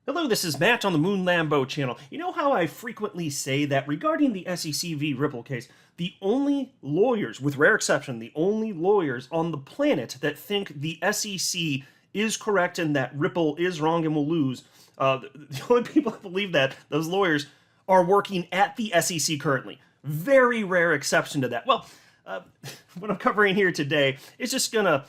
Hello, this is Matt on the Moon Lambo channel. You know how I frequently say that regarding the SEC v. Ripple case, the only lawyers, with rare exception, the only lawyers on the planet that think the SEC is correct and that Ripple is wrong and will lose, the only people that believe that, those lawyers, are working at the SEC currently. Very rare exception to that. Well, what I'm covering here today is just going to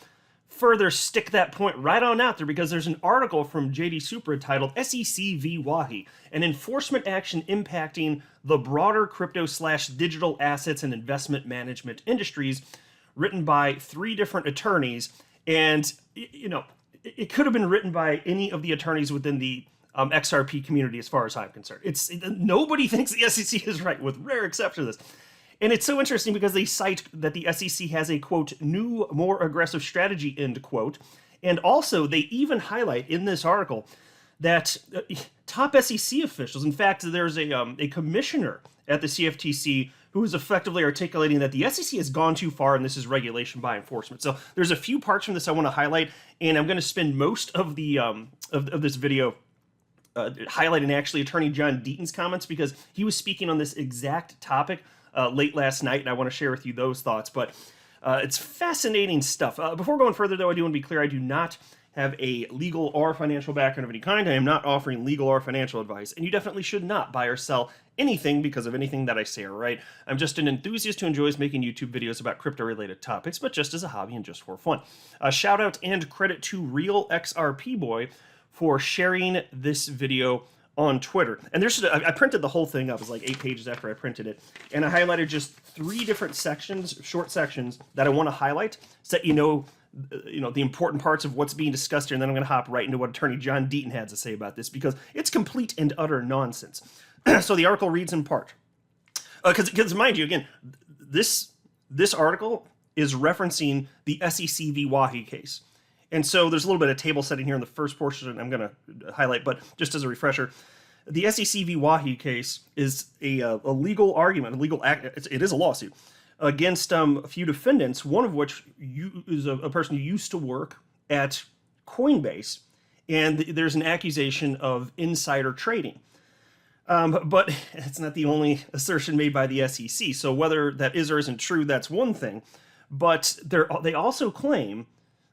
further stick that point right on out there because there's an article from JD Super titled SEC v. Wahi, an enforcement action impacting the broader crypto/digital assets and investment management industries, written by 3 different attorneys. And, you know, it could have been written by any of the attorneys within the XRP community as far as I'm concerned. Nobody thinks the SEC is right, with rare exception to this. And it's so interesting because they cite that the SEC has a, quote, new, more aggressive strategy, end quote. And also, they even highlight in this article that top SEC officials, in fact, there's a commissioner at the CFTC who is effectively articulating that the SEC has gone too far and this is regulation by enforcement. So there's a few parts from this I want to highlight, and I'm going to spend most of the of this video highlighting actually Attorney John Deaton's comments because he was speaking on this exact topic late last night, and I want to share with you those thoughts. But it's fascinating stuff. Before going further, though, I do want to be clear, I do not have a legal or financial background of any kind. I am not offering legal or financial advice, and you definitely should not buy or sell anything because of anything that I say or write. I'm just an enthusiast who enjoys making YouTube videos about crypto-related topics, but just as a hobby and just for fun. Shout out and credit to Real XRP Boy for sharing this video on Twitter. And I printed the whole thing up. It was like 8 pages after I printed it. And I highlighted just 3 different sections, short sections, that I want to highlight so that you know the important parts of what's being discussed here. And then I'm going to hop right into what Attorney John Deaton had to say about this because it's complete and utter nonsense. So the article reads in part. Because mind you, again, this article is referencing the SEC v. Wahi case. And so there's a little bit of table setting here in the first portion I'm going to highlight, but just as a refresher, the SEC v. Wahi case is a legal argument, a legal act. It is a lawsuit against a few defendants, one of which is a person who used to work at Coinbase, and there's an accusation of insider trading. But it's not the only assertion made by the SEC. So whether that is or isn't true, that's one thing. But they also claim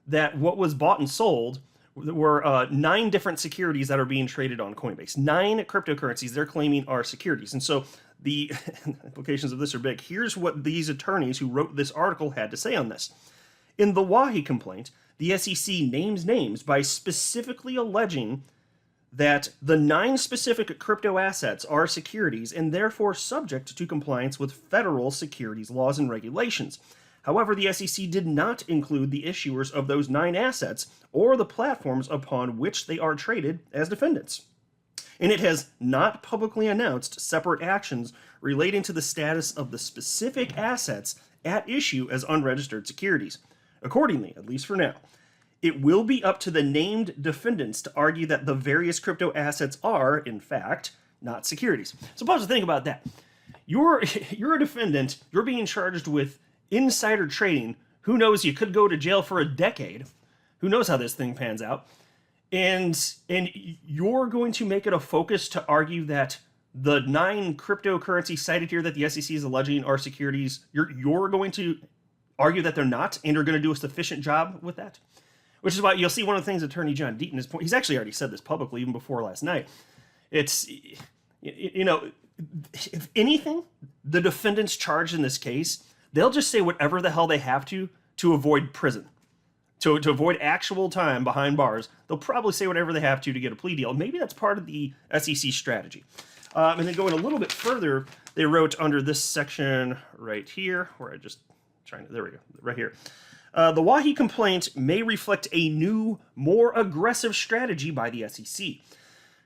that what was bought and sold were 9 different securities that are being traded on Coinbase. 9 cryptocurrencies they're claiming are securities. And so the implications of this are big. Here's what these attorneys who wrote this article had to say on this. In the Wahi complaint, the SEC names names by specifically alleging that the 9 specific crypto assets are securities and therefore subject to compliance with federal securities laws and regulations. However, the SEC did not include the issuers of those 9 assets or the platforms upon which they are traded as defendants. And it has not publicly announced separate actions relating to the status of the specific assets at issue as unregistered securities. Accordingly, at least for now, it will be up to the named defendants to argue that the various crypto assets are, in fact, not securities. So pause to think about that. You're a defendant, you're being charged with insider trading. Who knows, you could go to jail for a decade. Who knows how this thing pans out. And you're going to make it a focus to argue that the 9 cryptocurrencies cited here that the SEC is alleging are securities, you're going to argue that they're not, and are going to do a sufficient job with that. Which is why you'll see one of the things Attorney John Deaton is, he's actually already said this publicly even before last night. It's, if anything, the defendants charged in this case, they'll just say whatever the hell they have to avoid prison. To avoid actual time behind bars, they'll probably say whatever they have to get a plea deal. Maybe that's part of the SEC strategy. And then going a little bit further, they wrote under this section right here, where there we go, right here. The Wahi complaint may reflect a new, more aggressive strategy by the SEC.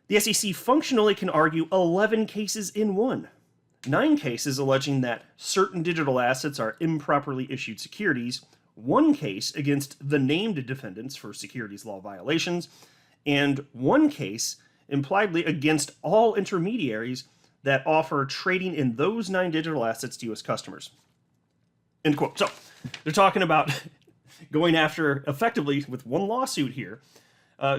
The SEC functionally can argue 11 cases in one. 9 cases alleging that certain digital assets are improperly issued securities, 1 case against the named defendants for securities law violations, and 1 case impliedly against all intermediaries that offer trading in those 9 digital assets to U.S. customers. End quote. So they're talking about going after, effectively, with one lawsuit here,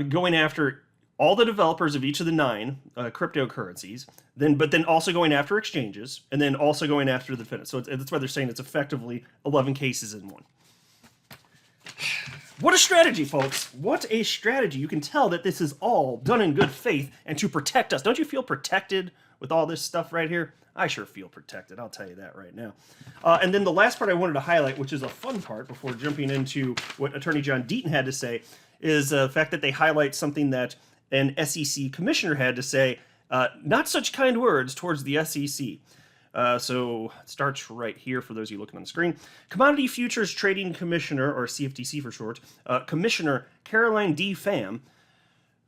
going after all the developers of each of the 9 cryptocurrencies, but then also going after exchanges, and then also going after the defendants. So that's why they're saying it's effectively 11 cases in one. What a strategy, folks. What a strategy. You can tell that this is all done in good faith and to protect us. Don't you feel protected with all this stuff right here? I sure feel protected. I'll tell you that right now. And then the last part I wanted to highlight, which is a fun part before jumping into what Attorney John Deaton had to say, is the fact that they highlight something that an SEC commissioner had to say, not such kind words towards the SEC. So it starts right here for those of you looking on the screen. Commodity Futures Trading Commissioner, or CFTC for short, Commissioner Caroline D. Pham,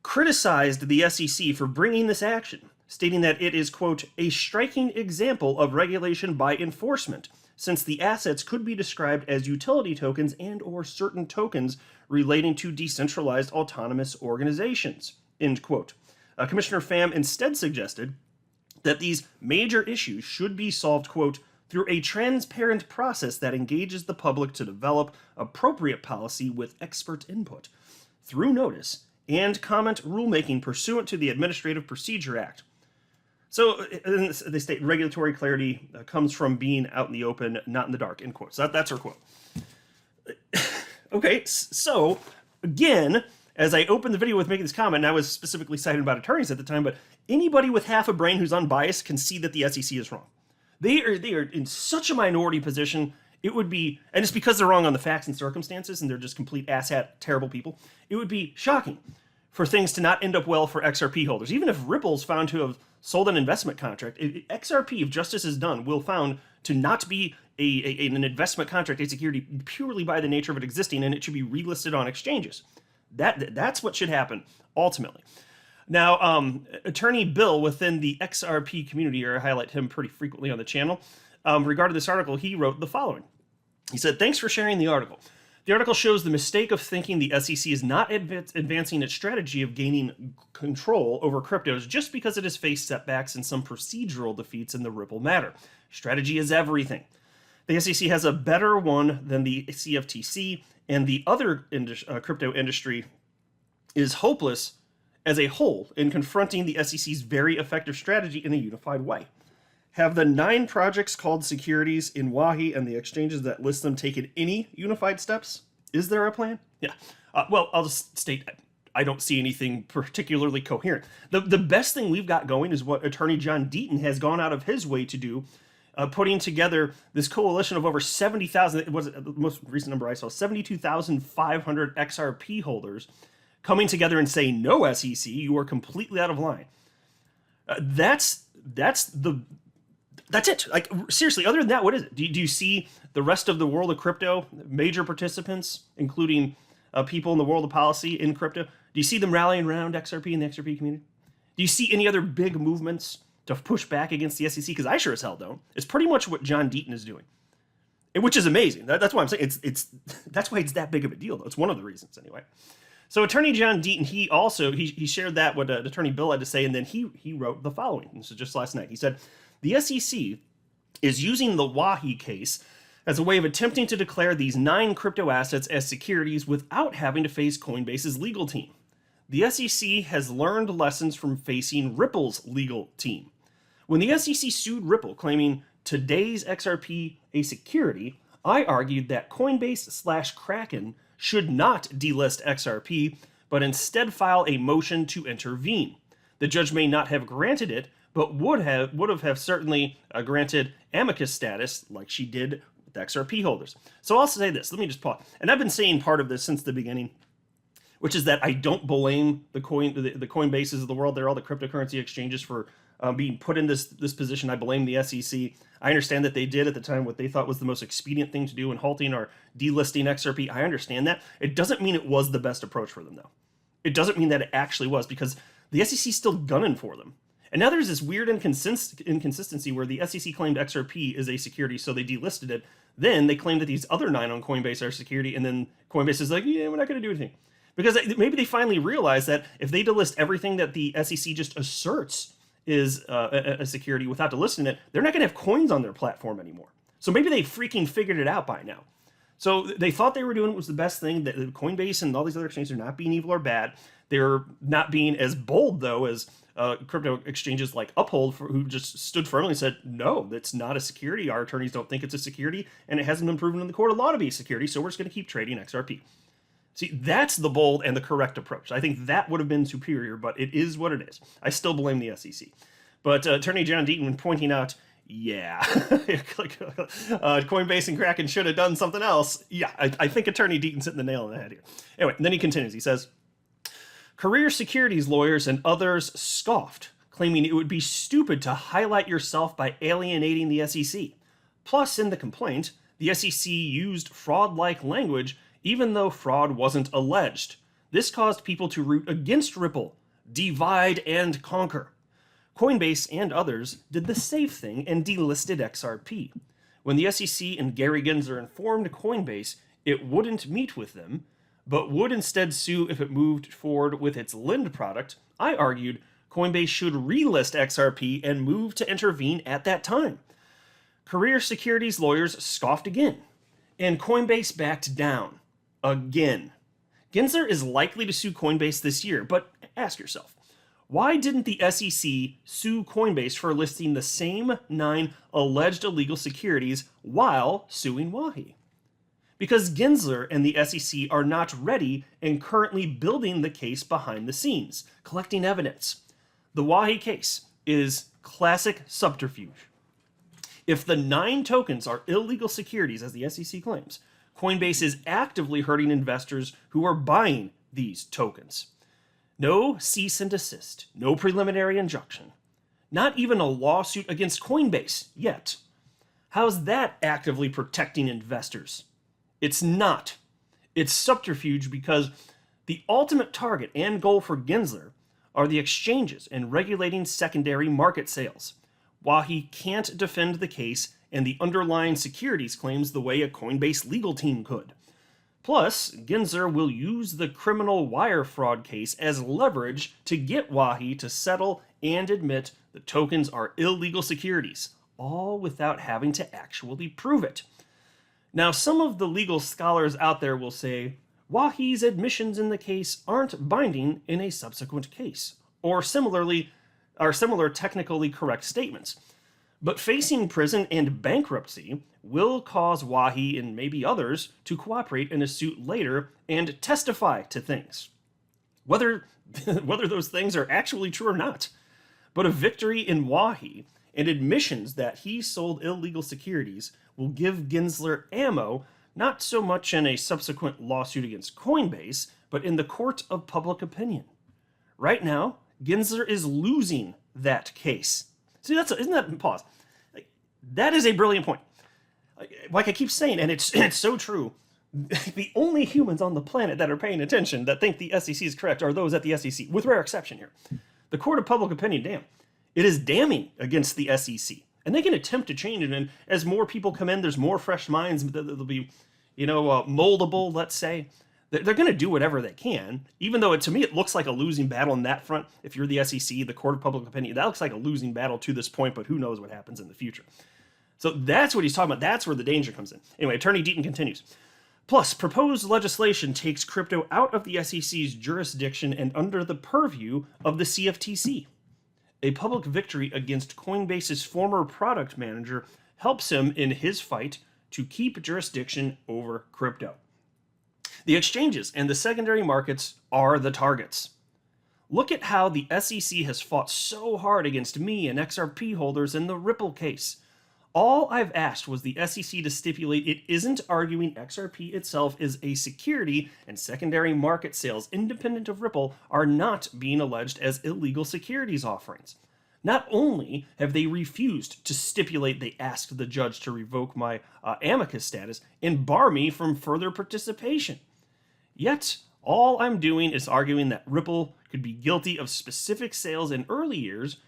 criticized the SEC for bringing this action, stating that it is, quote, a striking example of regulation by enforcement, since the assets could be described as utility tokens and or certain tokens relating to decentralized autonomous organizations, end quote. Commissioner Pham instead suggested that these major issues should be solved, quote, through a transparent process that engages the public to develop appropriate policy with expert input, through notice and comment rulemaking pursuant to the Administrative Procedure Act. So they state regulatory clarity comes from being out in the open, not in the dark, end quote. So that's her quote. Okay, so again, as I opened the video with making this comment, and I was specifically citing about attorneys at the time, but anybody with half a brain who's unbiased can see that the SEC is wrong. They are in such a minority position. It would be, and it's because they're wrong on the facts and circumstances, and they're just complete asshat, terrible people. It would be shocking for things to not end up well for XRP holders. Even if Ripple's found to have sold an investment contract, XRP, if justice is done, will found to not be an investment contract, a security purely by the nature of it existing, and it should be relisted on exchanges. That's what should happen ultimately. Now, Attorney Bill within the XRP community, or I highlight him pretty frequently on the channel, regarding this article, he wrote the following. He said, "Thanks for sharing the article. The article shows the mistake of thinking the SEC is not advancing its strategy of gaining control over cryptos just because it has faced setbacks and some procedural defeats in the Ripple matter. Strategy is everything. The SEC has a better one than the CFTC, and the other crypto industry is hopeless as a whole in confronting the SEC's very effective strategy in a unified way. Have the 9 projects called securities in Wahi and the exchanges that list them taken any unified steps? Is there a plan?" Yeah. Well, I'll just state I don't see anything particularly coherent. The best thing we've got going is what Attorney John Deaton has gone out of his way to do, putting together this coalition of over 70,000, it was the most recent number I saw, 72,500 XRP holders coming together and saying, no, SEC, you are completely out of line. That's it. Like, seriously, other than that, what is it? Do you see the rest of the world of crypto, major participants, including people in the world of policy in crypto? Do you see them rallying around XRP and the XRP community? Do you see any other big movements to push back against the SEC? Because I sure as hell don't. It's pretty much what John Deaton is doing, which is amazing. That's why I'm saying that's why it's that big of a deal, though. It's one of the reasons, anyway. So Attorney John Deaton, he shared that what Attorney Bill had to say, and then he wrote the following. This is just last night. He said, "The SEC is using the Wahi case as a way of attempting to declare these 9 crypto assets as securities without having to face Coinbase's legal team. The SEC has learned lessons from facing Ripple's legal team. When the SEC sued Ripple, claiming today's XRP a security, I argued that Coinbase/Kraken should not delist XRP, but instead file a motion to intervene. The judge may not have granted it, but would have certainly granted amicus status like she did with XRP holders." So I'll say this. Let me just pause. And I've been saying part of this since the beginning, which is that I don't blame the Coinbases of the world. They're all the cryptocurrency exchanges for being put in this position. I blame the SEC. I understand that they did at the time what they thought was the most expedient thing to do in halting or delisting XRP. I understand that. It doesn't mean it was the best approach for them, though. It doesn't mean that it actually was, because the SEC is still gunning for them. And now there's this weird inconsistency where the SEC claimed XRP is a security, so they delisted it. Then they claimed that these other 9 on Coinbase are security, and then Coinbase is like, yeah, we're not going to do anything. Because maybe they finally realize that if they delist everything that the SEC just asserts is a security without delisting it, they're not going to have coins on their platform anymore. So maybe they freaking figured it out by now. So they thought they were doing what was the best thing, that Coinbase and all these other exchanges are not being evil or bad. They're not being as bold, though, as crypto exchanges like Uphold, who just stood firmly and said, no, that's not a security. Our attorneys don't think it's a security, and it hasn't been proven in the court of law to be a security, so we're just going to keep trading XRP. See, that's the bold and the correct approach. I think that would have been superior, but it is what it is. I still blame the SEC. But Attorney John Deaton, when pointing out, yeah, Coinbase and Kraken should have done something else. Yeah, I think Attorney Deaton's hitting the nail on the head here. Anyway, and then he continues. He says, career securities lawyers and others scoffed, claiming it would be stupid to highlight yourself by alienating the SEC. Plus, in the complaint, the SEC used fraud-like language even though fraud wasn't alleged. This caused people to root against Ripple, divide and conquer. Coinbase and others did the safe thing and delisted XRP. When the SEC and Gary Gensler informed Coinbase it wouldn't meet with them, but would instead sue if it moved forward with its Lind product, I argued Coinbase should relist XRP and move to intervene at that time. Career securities lawyers scoffed again, and Coinbase backed down. Again. Gensler is likely to sue Coinbase this year, but ask yourself, why didn't the SEC sue Coinbase for listing the same 9 alleged illegal securities while suing Wahi? Because Gensler and the SEC are not ready and currently building the case behind the scenes, collecting evidence. The Wahi case is classic subterfuge. If the 9 tokens are illegal securities, as the SEC claims, Coinbase is actively hurting investors who are buying these tokens. No cease and desist, no preliminary injunction, not even a lawsuit against Coinbase yet. How's that actively protecting investors? It's not. It's subterfuge because the ultimate target and goal for Gensler are the exchanges and regulating secondary market sales. Wahi can't defend the case and the underlying securities claims the way a Coinbase legal team could. Plus, Gensler will use the criminal wire fraud case as leverage to get Wahi to settle and admit the tokens are illegal securities, all without having to actually prove it. Now, some of the legal scholars out there will say, Wahi's admissions in the case aren't binding in a subsequent case, or similar technically correct statements. But facing prison and bankruptcy will cause Wahi and maybe others to cooperate in a suit later and testify to things. Whether those things are actually true or not. But a victory in Wahi and admissions that he sold illegal securities will give Gensler ammo, not so much in a subsequent lawsuit against Coinbase, but in the court of public opinion. Right now, Gensler is losing that case. See, isn't that, pause. That is a brilliant point. Like I keep saying, and it's so true, the only humans on the planet that are paying attention that think the SEC is correct are those at the SEC, with rare exception here. The court of public opinion, damn, it is damning against the SEC. And they can attempt to change it, and as more people come in, there's more fresh minds that'll be, moldable, let's say. They're going to do whatever they can, even though to me it looks like a losing battle on that front. If you're the SEC, the court of public opinion, that looks like a losing battle to this point, but who knows what happens in the future. So that's what he's talking about. That's where the danger comes in. Anyway, Attorney Deaton continues. Plus, proposed legislation takes crypto out of the SEC's jurisdiction and under the purview of the CFTC. A public victory against Coinbase's former product manager helps him in his fight to keep jurisdiction over crypto. The exchanges and the secondary markets are the targets. Look at how the SEC has fought so hard against me and XRP holders in the Ripple case. All I've asked was the SEC to stipulate it isn't arguing XRP itself is a security and secondary market sales independent of Ripple are not being alleged as illegal securities offerings. Not only have they refused to stipulate they asked the judge to revoke my amicus status and bar me from further participation. Yet, all I'm doing is arguing that Ripple could be guilty of specific sales in early years,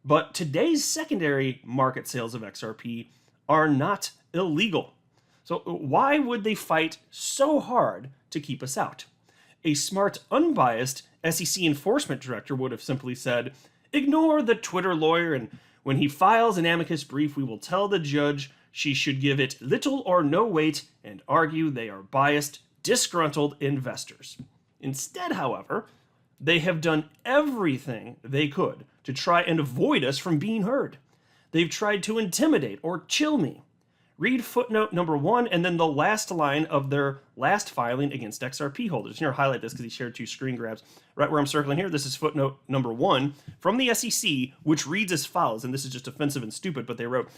but today's secondary market sales of XRP are not illegal. So why would they fight so hard to keep us out? A smart, unbiased SEC enforcement director would have simply said, ignore the Twitter lawyer, and when he files an amicus brief, we will tell the judge she should give it little or no weight and argue they are biased, disgruntled investors. Instead, however, they have done everything they could to try and avoid us from being heard. They've tried to intimidate or chill me. Read footnote number 1 and then the last line of their last filing against XRP holders. Here, I'll highlight this because he shared 2 screen grabs. Right where I'm circling here, this is footnote number 1 from the SEC, which reads as follows, and this is just offensive and stupid, but they wrote,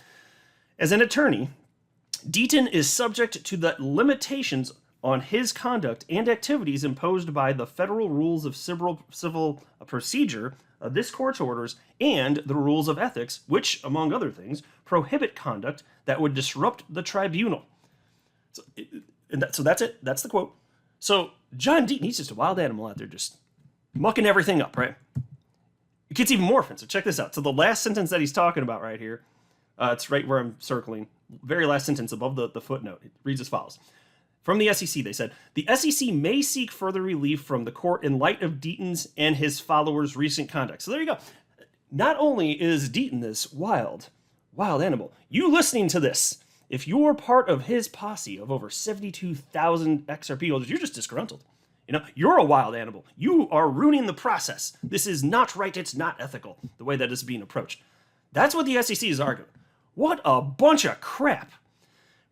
as an attorney, Deaton is subject to the limitations on his conduct and activities imposed by the federal rules of civil procedure, this court's orders, and the rules of ethics, which, among other things, prohibit conduct that would disrupt the tribunal. So that's it. That's the quote. So John Deaton, he's just a wild animal out there just mucking everything up, right? It gets even more offensive. Check this out. So the last sentence that he's talking about right here, it's right where I'm circling, very last sentence above the footnote. It reads as follows. From the SEC, they said, the SEC may seek further relief from the court in light of Deaton's and his followers' recent conduct. So there you go. Not only is Deaton this wild animal, you listening to this, if you're part of his posse of over 72,000 XRP holders, you're just disgruntled. You know, you're a wild animal. You are ruining the process. This is not right. It's not ethical, the way that is being approached. That's what the SEC is arguing. What a bunch of crap.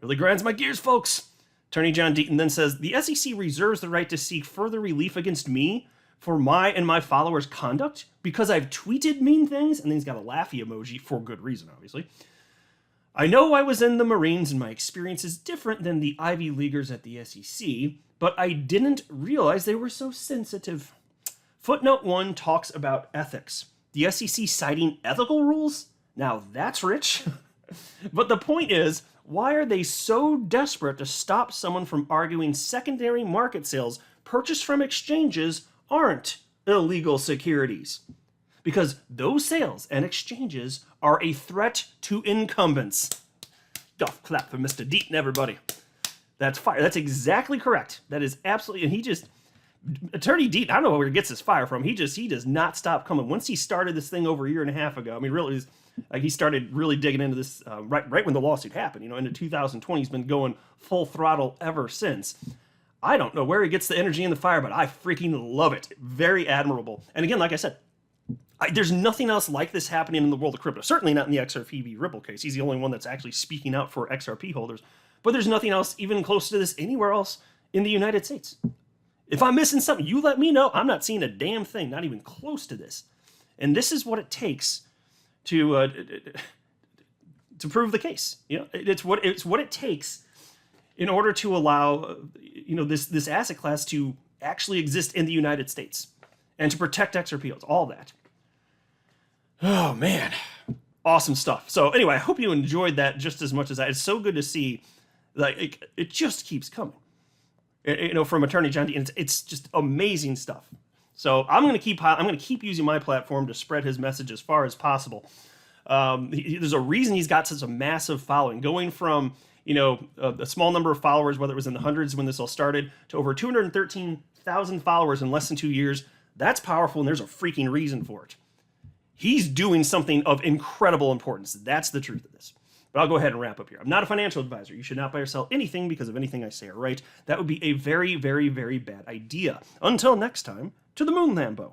Really grinds my gears, folks. Attorney John Deaton then says, the SEC reserves the right to seek further relief against me for my and my followers' conduct because I've tweeted mean things, and then he's got a laughy emoji for good reason, obviously. I know I was in the Marines and my experience is different than the Ivy Leaguers at the SEC, but I didn't realize they were so sensitive. Footnote 1 talks about ethics. The SEC citing ethical rules? Now that's rich. But the point is, why are they so desperate to stop someone from arguing secondary market sales purchased from exchanges aren't illegal securities? Because those sales and exchanges are a threat to incumbents. Golf clap for Mr. Deaton, everybody. That's fire. That's exactly correct. That is absolutely, and he just, Attorney Deaton, I don't know where he gets his fire from. He does not stop coming. Once he started this thing over a year and a half ago, I mean, really, like he started really digging into this right when the lawsuit happened. You know, into 2020, he's been going full throttle ever since. I don't know where he gets the energy and the fire, but I freaking love it. Very admirable. And again, like I said, there's nothing else like this happening in the world of crypto. Certainly not in the XRP Ripple case. He's the only one that's actually speaking out for XRP holders. But there's nothing else even close to this anywhere else in the United States. If I'm missing something, you let me know. I'm not seeing a damn thing, not even close to this. And this is what it takes to prove the case. You know, it's what it takes in order to allow this asset class to actually exist in the United States and to protect XRP, all that. Oh man, awesome stuff. So anyway, I hope you enjoyed that just as much as I. It's so good to see, like it just keeps coming. You know, from Attorney John Deaton, it's just amazing stuff. So I'm going to keep using my platform to spread his message as far as possible. There's a reason he's got such a massive following, going from a small number of followers, whether it was in the hundreds when this all started, to over 213,000 followers in less than 2 years. That's powerful, and there's a freaking reason for it. He's doing something of incredible importance. That's the truth of this. But I'll go ahead and wrap up here. I'm not a financial advisor. You should not buy or sell anything because of anything I say or write. That would be a very, very, very bad idea. Until next time, to the moon, Lambo.